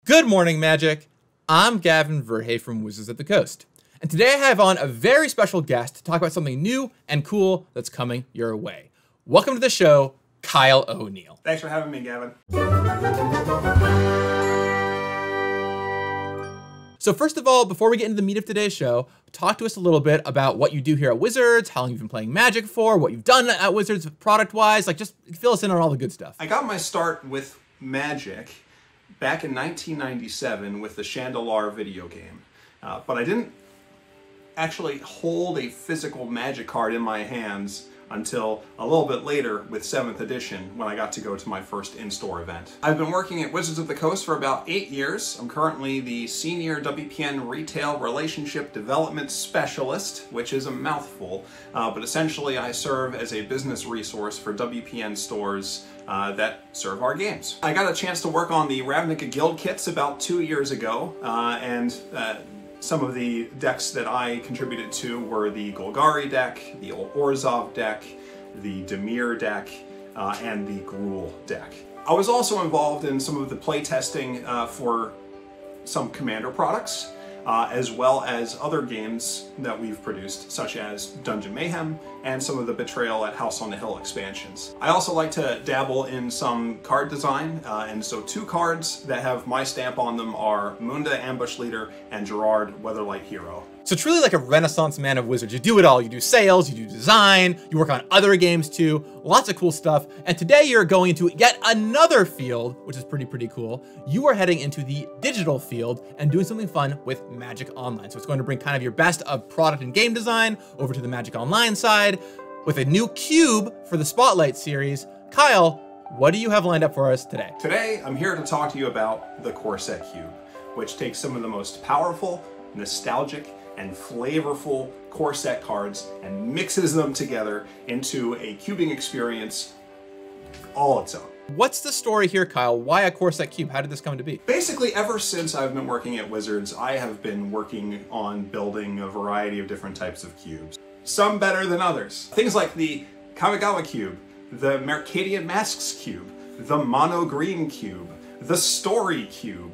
Good morning, Magic. I'm Gavin Verhey from Wizards of the Coast. And today I have on a very special guest to talk about something new and cool that's coming your way. Welcome to the show, Kyle O'Neill. Thanks for having me, Gavin. So first of all, before we get into the meat of today's show, talk to us a little bit about what you do here at Wizards, how long you've been playing Magic for, what you've done at Wizards product-wise, like just fill us in on all the good stuff. I got my start with Magic back in 1997 with the Chandelar video game, but I didn't actually hold a physical Magic card in my hands until a little bit later with 7th edition when I got to go to my first in-store event. I've been working at Wizards of the Coast for about 8 years. I'm currently the Senior WPN Retail Relationship Development Specialist, which is a mouthful, but essentially I serve as a business resource for WPN stores that serve our games. I got a chance to work on the Ravnica Guild kits about 2 years ago, and some of the decks that I contributed to were the Golgari deck, the Orzhov deck, the Dimir deck, and the Gruul deck. I was also involved in some of the playtesting for some Commander products, as well as other games that we've produced, such as Dungeon Mayhem and some of the Betrayal at House on the Hill expansions. I also like to dabble in some card design, and so 2 cards that have my stamp on them are Munda Ambush Leader and Gerard Weatherlight Hero. So truly like a renaissance man of Wizards. You do it all. You do sales, you do design, you work on other games too, lots of cool stuff. And today you're going into yet another field, which is pretty cool. You are heading into the digital field and doing something fun with Magic Online. So it's going to bring kind of your best of product and game design over to the Magic Online side with a new cube for the Spotlight series. Kyle, what do you have lined up for us today? Today, I'm here to talk to you about the Core Set Cube, which takes some of the most powerful, nostalgic, and flavorful core set cards and mixes them together into a cubing experience all its own. What's the story here, Kyle? Why a core set cube? How did this come to be? Basically, ever since I've been working at Wizards, I have been working on building a variety of different types of cubes. Some better than others. Things like the Kamigawa Cube, the Mercadian Masks Cube, the Mono Green Cube, the Story Cube,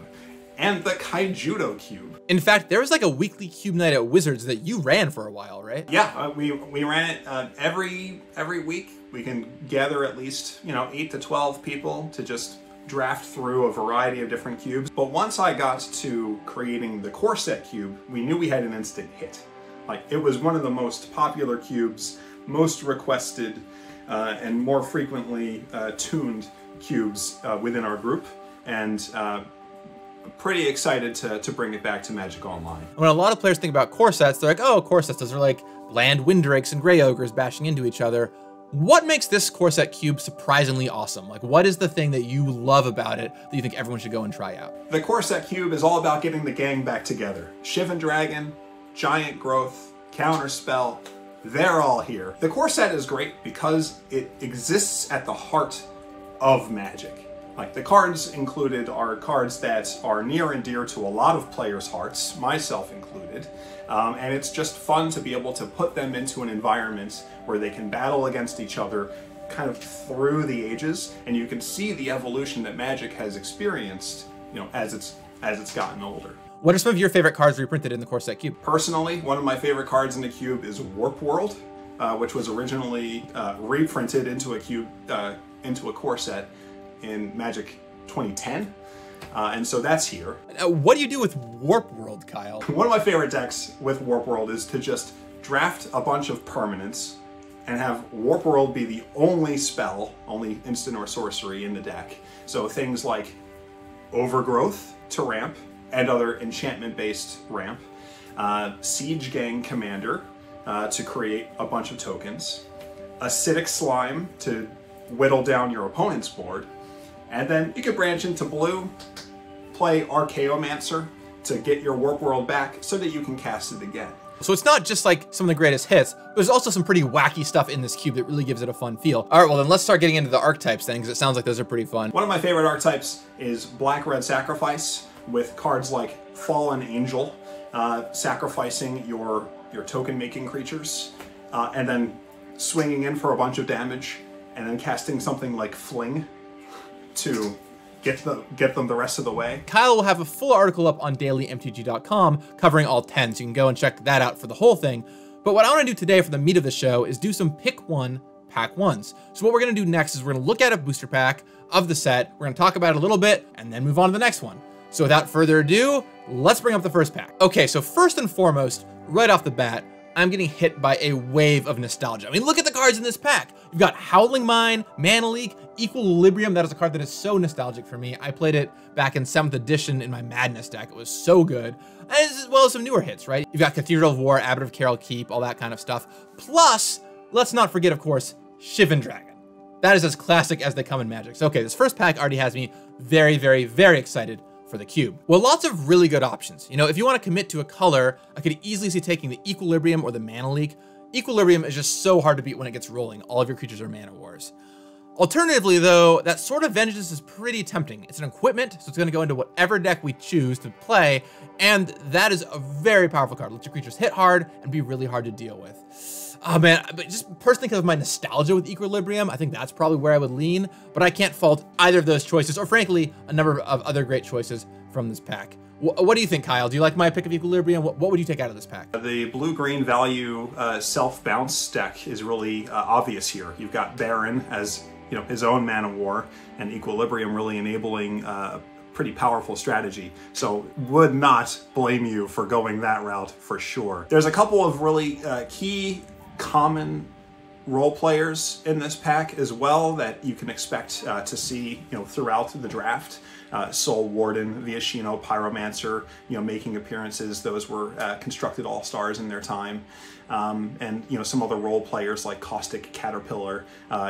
and the Kaijudo Cube. In fact, there was like a weekly cube night at Wizards that you ran for a while, right? Yeah, we ran it every week. We can gather at least 8 to 12 people to just draft through a variety of different cubes. But once I got to creating the Core Set Cube, we knew we had an instant hit. Like, it was one of the most popular cubes, most requested, and more frequently tuned cubes within our group, and pretty excited to bring it back to Magic Online. When a lot of players think about core sets, they're like, oh, core sets, those are like bland Windrakes and Grey Ogres bashing into each other. What makes this core set cube surprisingly awesome? Like, what is the thing that you love about it that you think everyone should go and try out? The Core Set Cube is all about getting the gang back together. Shivan Dragon, Giant Growth, Counterspell, they're all here. The core set is great because it exists at the heart of Magic. Like, the cards included are cards that are near and dear to a lot of players' hearts, myself included, and it's just fun to be able to put them into an environment where they can battle against each other kind of through the ages, and you can see the evolution that Magic has experienced, as it's gotten older. What are some of your favorite cards reprinted in the Core Set Cube? Personally, one of my favorite cards in the cube is Warp World, which was originally reprinted into a cube, into a core set in Magic 2010, and so that's here. What do you do with Warp World, Kyle? One of my favorite decks with Warp World is to just draft a bunch of permanents and have Warp World be the only spell, only instant or sorcery in the deck. So things like Overgrowth to ramp and other enchantment-based ramp, Siege Gang Commander to create a bunch of tokens, Acidic Slime to whittle down your opponent's board, and then you could branch into blue, play Archaeomancer to get your Warp World back so that you can cast it again. So it's not just like some of the greatest hits, there's also some pretty wacky stuff in this cube that really gives it a fun feel. All right, well then let's start getting into the archetypes then, because it sounds like those are pretty fun. One of my favorite archetypes is Black-Red Sacrifice, with cards like Fallen Angel, sacrificing your token-making creatures, and then swinging in for a bunch of damage, and then casting something like Fling to get them the rest of the way. Kyle will have a full article up on dailymtg.com covering all 10, so you can go and check that out for the whole thing. But what I want to do today for the meat of the show is do some pick one pack ones. So what we're going to do next is we're going to look at a booster pack of the set, we're going to talk about it a little bit, and then move on to the next one. So without further ado, let's bring up the first pack. Okay, so first and foremost, right off the bat, I'm getting hit by a wave of nostalgia. I mean, look at the cards in this pack. You've got Howling Mine, Mana Leak, Equilibrium. That is a card that is so nostalgic for me. I played it back in 7th edition in my Madness deck. It was so good. As well as some newer hits, right? You've got Cathedral of War, Abbot of Carroll Keep, all that kind of stuff. Plus, let's not forget, of course, Shivan Dragon. That is as classic as they come in Magic. So, okay, this first pack already has me very, very, very excited for the cube. Well, lots of really good options. You know, if you want to commit to a color, I could easily see taking the Equilibrium or the Mana Leak. Equilibrium is just so hard to beat when it gets rolling. All of your creatures are Mana Wars. Alternatively, though, that Sword of Vengeance is pretty tempting. It's an equipment, so it's going to go into whatever deck we choose to play, and that is a very powerful card. Let your creatures hit hard and be really hard to deal with. Oh man, but just personally because of my nostalgia with Equilibrium, I think that's probably where I would lean, but I can't fault either of those choices, or frankly, a number of other great choices from this pack. What do you think, Kyle? Do you like my pick of Equilibrium? What would you take out of this pack? The blue-green value self-bounce deck is really obvious here. You've got Baron as, you know, his own Mana War, and Equilibrium really enabling pretty powerful strategy. So would not blame you for going that route for sure. There's a couple of really key common role players in this pack as well that you can expect to see, you know, throughout the draft. Soul Warden, Viashino, Pyromancer, you know, making appearances. Those were constructed all-stars in their time. And, you know, some other role players like Caustic Caterpillar.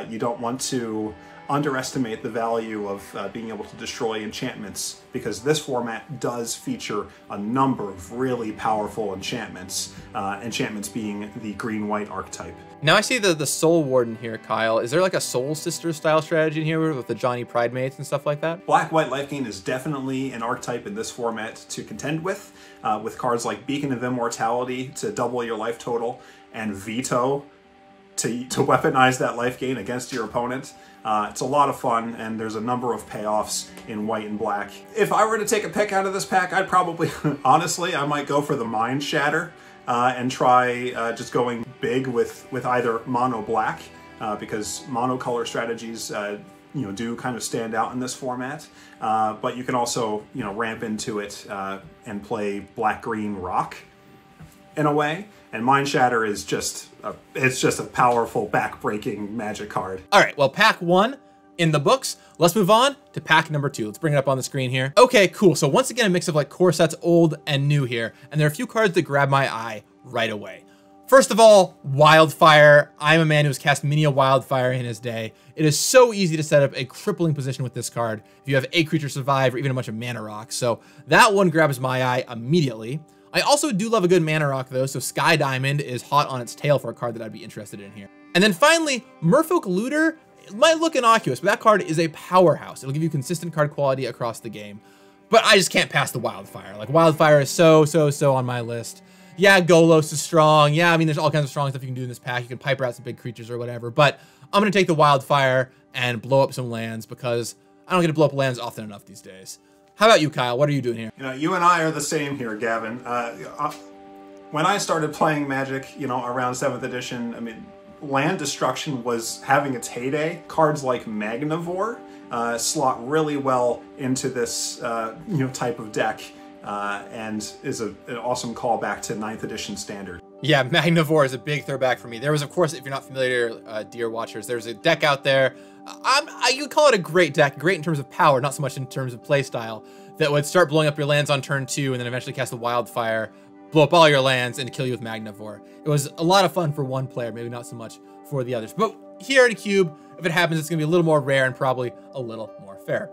You don't want to underestimate the value of being able to destroy enchantments, because this format does feature a number of really powerful enchantments, enchantments being the green-white archetype. Now I see the Soul Warden here, Kyle. Is there like a Soul Sister style strategy in here with the Johnny Pridemates and stuff like that? Black-white life gain is definitely an archetype in this format to contend with cards like Beacon of Immortality to double your life total, and Veto to weaponize that life gain against your opponent. It's a lot of fun, and there's a number of payoffs in white and black. If I were to take a pick out of this pack, I'd probably, honestly, I might go for the Mind Shatter and try just going big with either mono black, because monocolor strategies you know, do kind of stand out in this format. But you can also, you know, ramp into it and play black-green rock in a way. And Mind Shatter is just it's just a powerful back-breaking Magic card. All right, well, pack one in the books. Let's move on to pack number two. Let's bring it up on the screen here. Okay, cool. So once again, a mix of like core sets, old and new here. And there are a few cards that grab my eye right away. First of all, Wildfire. I'm a man who's cast many a Wildfire in his day. It is so easy to set up a crippling position with this card if you have a creature survive or even a bunch of mana rocks. So that one grabs my eye immediately. I also do love a good mana rock though, so Sky Diamond is hot on its tail for a card that I'd be interested in here. And then finally, Merfolk Looter. It might look innocuous, but that card is a powerhouse. It'll give you consistent card quality across the game. But I just can't pass the Wildfire. Like, Wildfire is so on my list. Yeah, Golos is strong. Yeah, I mean, there's all kinds of strong stuff you can do in this pack. You can Piper out some big creatures or whatever. But I'm going to take the Wildfire and blow up some lands because I don't get to blow up lands often enough these days. How about you, Kyle? What are you doing here? You know, you and I are the same here, Gavin. When I started playing Magic, you know, around 7th edition, I mean, land destruction was having its heyday. Cards like Magnivore slot really well into this, you know, type of deck, and is an awesome callback to 9th edition standard. Yeah, Magnivore is a big throwback for me. There was, of course, if you're not familiar, Deer Watchers, there's a deck out there. You call it a great deck, great in terms of power, not so much in terms of play style, that would start blowing up your lands on turn 2 and then eventually cast the Wildfire, blow up all your lands, and kill you with Magnivore. It was a lot of fun for one player, maybe not so much for the others. But here in Cube, if it happens, it's going to be a little more rare and probably a little more fair.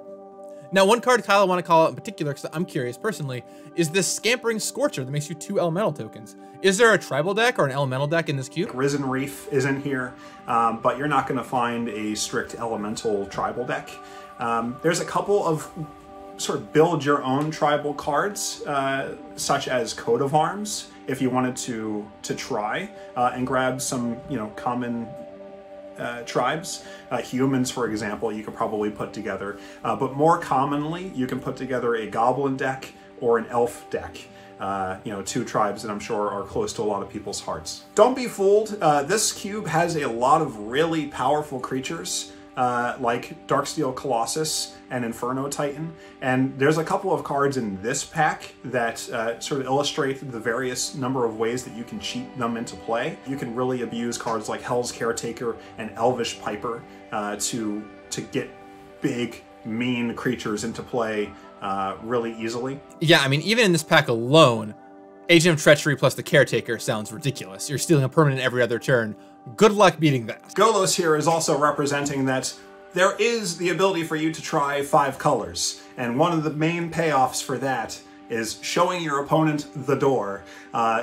Now, one card, Kyle, I want to call out in particular, because I'm curious personally, is this Scampering Scorcher that makes you 2 elemental tokens. Is there a tribal deck or an elemental deck in this cube? Risen Reef is in here, but you're not going to find a strict elemental tribal deck. There's a couple of sort of build your own tribal cards, such as Coat of Arms, if you wanted to try and grab some, you know, common tribes. Humans, for example, you could probably put together. But more commonly, you can put together a goblin deck or an elf deck. You know, two tribes that I'm sure are close to a lot of people's hearts. Don't be fooled. This cube has a lot of really powerful creatures, like Darksteel Colossus and Inferno Titan, and there's a couple of cards in this pack that sort of illustrate the various number of ways that you can cheat them into play. You can really abuse cards like Hell's Caretaker and Elvish Piper to get big, mean creatures into play really easily. Yeah, I mean, even in this pack alone, Agent of Treachery plus the Caretaker sounds ridiculous. You're stealing a permanent every other turn. Good luck beating that. Golos here is also representing that there is the ability for you to try 5 colors, and one of the main payoffs for that is showing your opponent the door.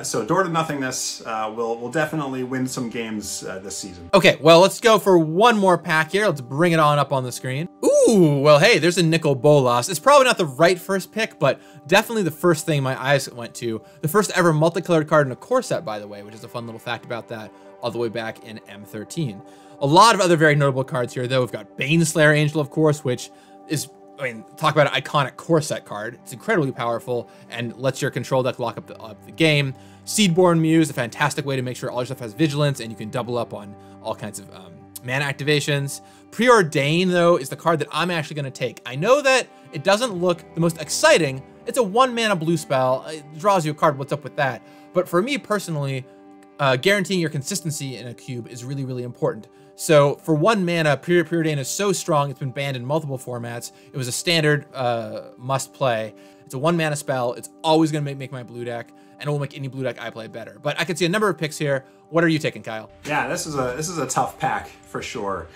So Door to Nothingness will definitely win some games this season. Okay, well, let's go for one more pack here. Let's bring it on up on the screen. Ooh, well, hey, there's a Nicol Bolas. It's probably not the right first pick, but definitely the first thing my eyes went to. The first ever multicolored card in a core set, by the way, which is a fun little fact about that, all the way back in M13. A lot of other very notable cards here, though. We've got Baneslayer Angel, of course, which is, I mean, talk about an iconic core set card. It's incredibly powerful and lets your control deck lock up the game. Seedborn Muse, a fantastic way to make sure all your stuff has vigilance and you can double up on all kinds of mana activations. Preordain, though, is the card that I'm actually going to take. I know that it doesn't look the most exciting. It's a 1-mana blue spell. It draws you a card. What's up with that? But for me personally, guaranteeing your consistency in a cube is really, really important. So for 1 mana, Preordain is so strong, it's been banned in multiple formats. It was a standard must play. It's a 1-mana spell. It's always going to make my blue deck, and it will make any blue deck I play better. But I can see a number of picks here. What are you taking, Kyle? Yeah, this is a tough pack for sure.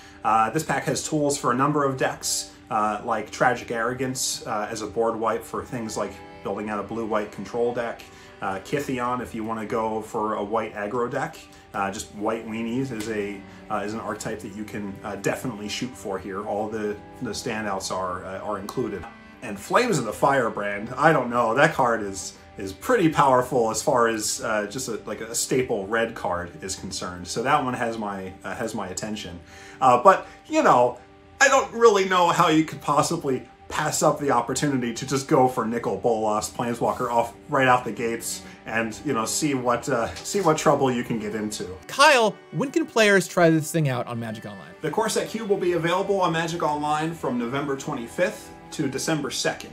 This pack has tools for a number of decks, like Tragic Arrogance as a board wipe for things like building out a blue-white control deck. Kytheon, if you want to go for a white aggro deck. Just white weenies is an archetype that you can definitely shoot for here. All the standouts are included. And Flames of the Firebrand, I don't know, that card is pretty powerful as far as just like a staple red card is concerned. So that one has my attention. But you know, I don't really know how you could possibly pass up the opportunity to just go for Nicol Bolas, Planeswalker right out the gates, and you know, see what trouble you can get into. Kyle, when can players try this thing out on Magic Online? The core set cube will be available on Magic Online from November 25th to December 2nd.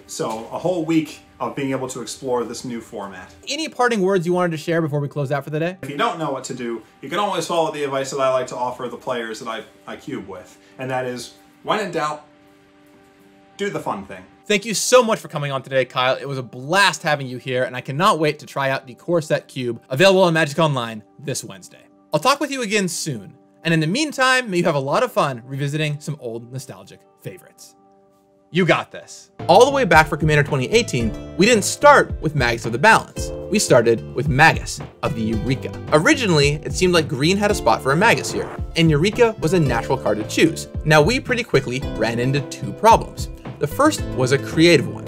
So a whole week of being able to explore this new format. Any parting words you wanted to share before we close out for the day? If you don't know what to do, you can always follow the advice that I like to offer the players that I cube with, and that is, when in doubt, do the fun thing. Thank you so much for coming on today, Kyle. It was a blast having you here, and I cannot wait to try out the core set cube available on Magic Online this Wednesday. I'll talk with you again soon, and in the meantime, may you have a lot of fun revisiting some old nostalgic favorites. You got this. All the way back for Commander 2018, we didn't start with Magus of the Balance. We started with Magus of the Eureka. Originally, it seemed like green had a spot for a Magus here, and Eureka was a natural card to choose. Now, we pretty quickly ran into 2 problems. The first was a creative one.